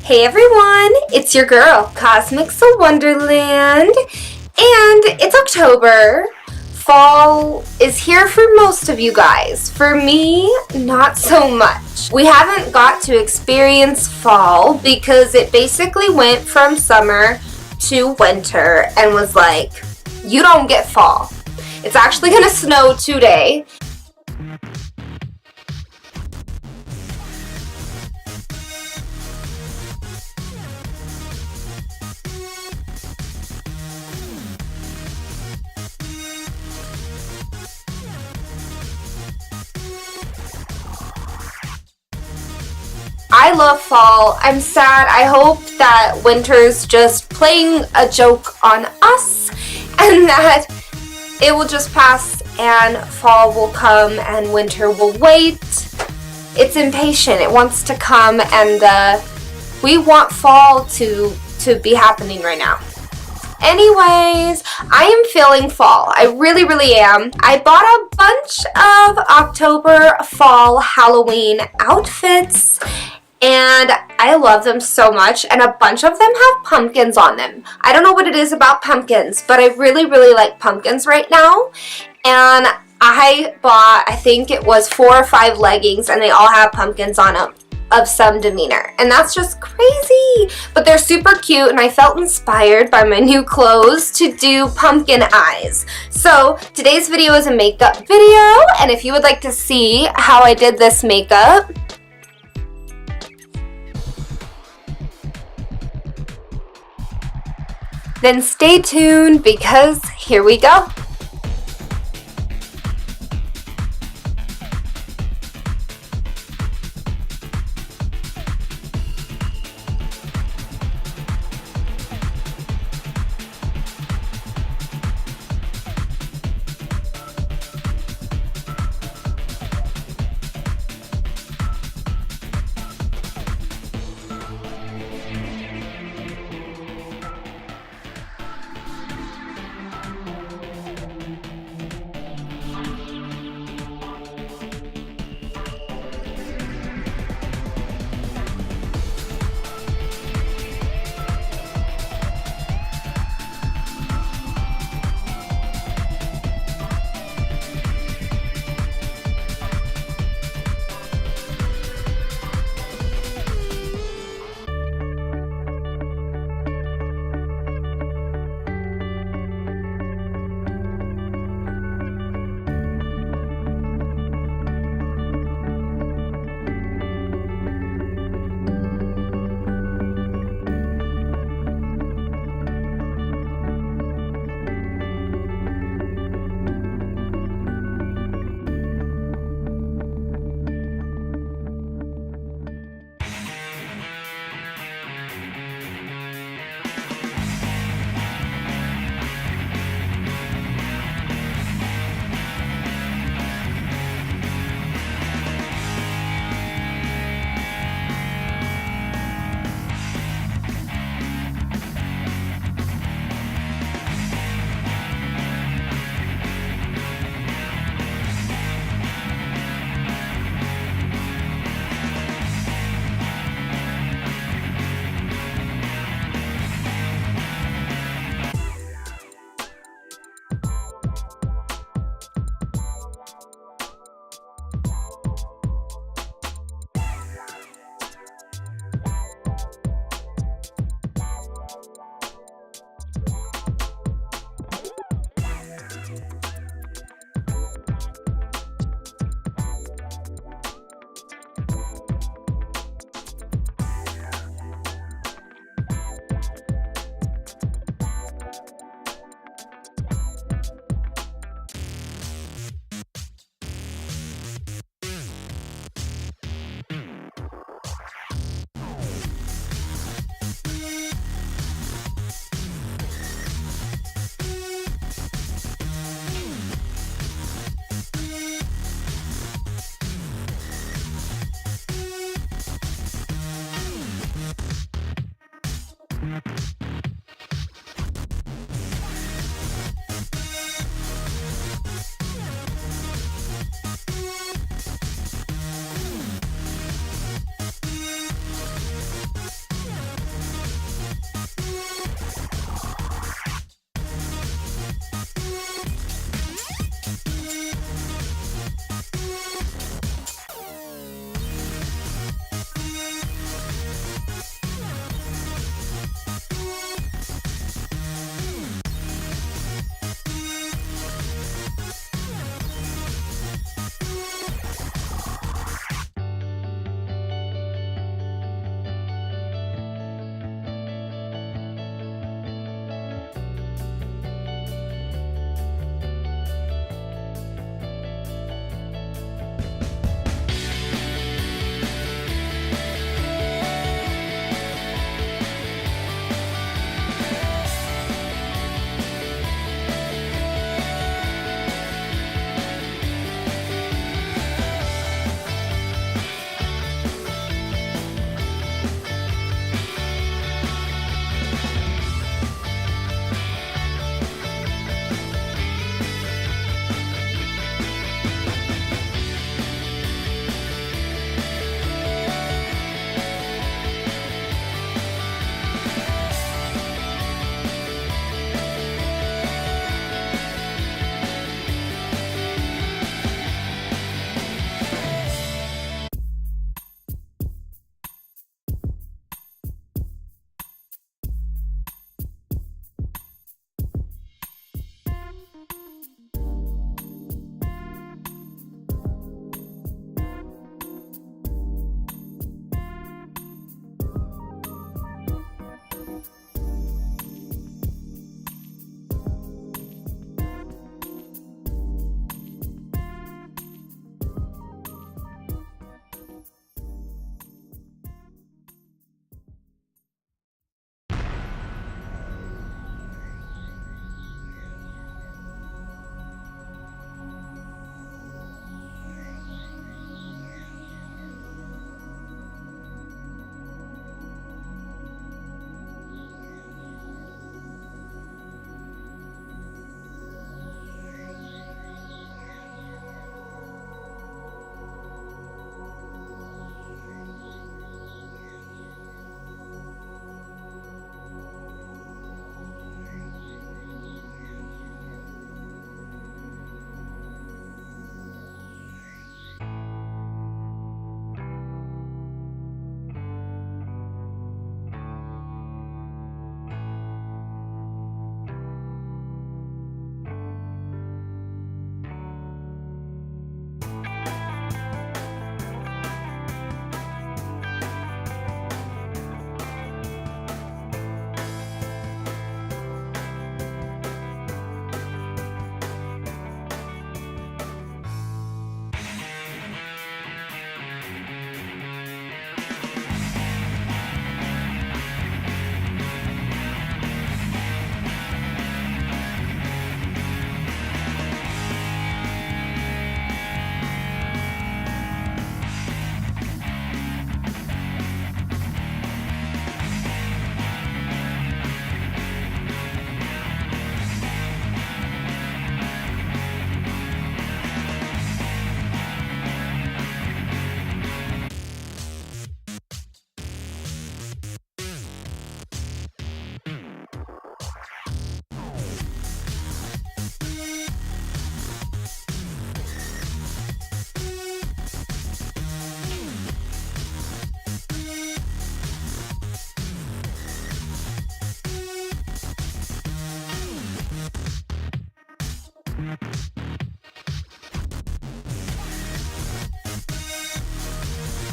Hey everyone, it's your girl, Cosmics of Wonderland, and it's October. Fall is here for most of you guys. For me, not so much. We haven't got to experience fall because it basically went from summer to winter and was like, you don't get fall. It's actually gonna snow today. I love fall. I'm sad. I hope that winter's just playing a joke on us and that it will just pass and fall will come and winter will wait. It's impatient. It wants to come and we want fall to be happening right now. Anyways, I am feeling fall. I really am. I bought a bunch of October fall Halloween outfits and I love them so much, and a bunch of them have pumpkins on them. I don't know what it is about pumpkins, but I really like pumpkins right now. And I bought, I think it was 4 or 5 leggings, and they all have pumpkins on them of some demeanor. And that's just crazy. But they're super cute, and I felt inspired by my new clothes to do pumpkin eyes. So today's video is a makeup video, and if you would like to see how I did this makeup, then stay tuned because here we go.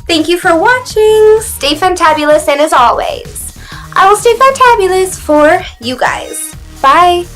Thank you for watching. Stay fantabulous, and as always, I will stay fantabulous for you guys. Bye.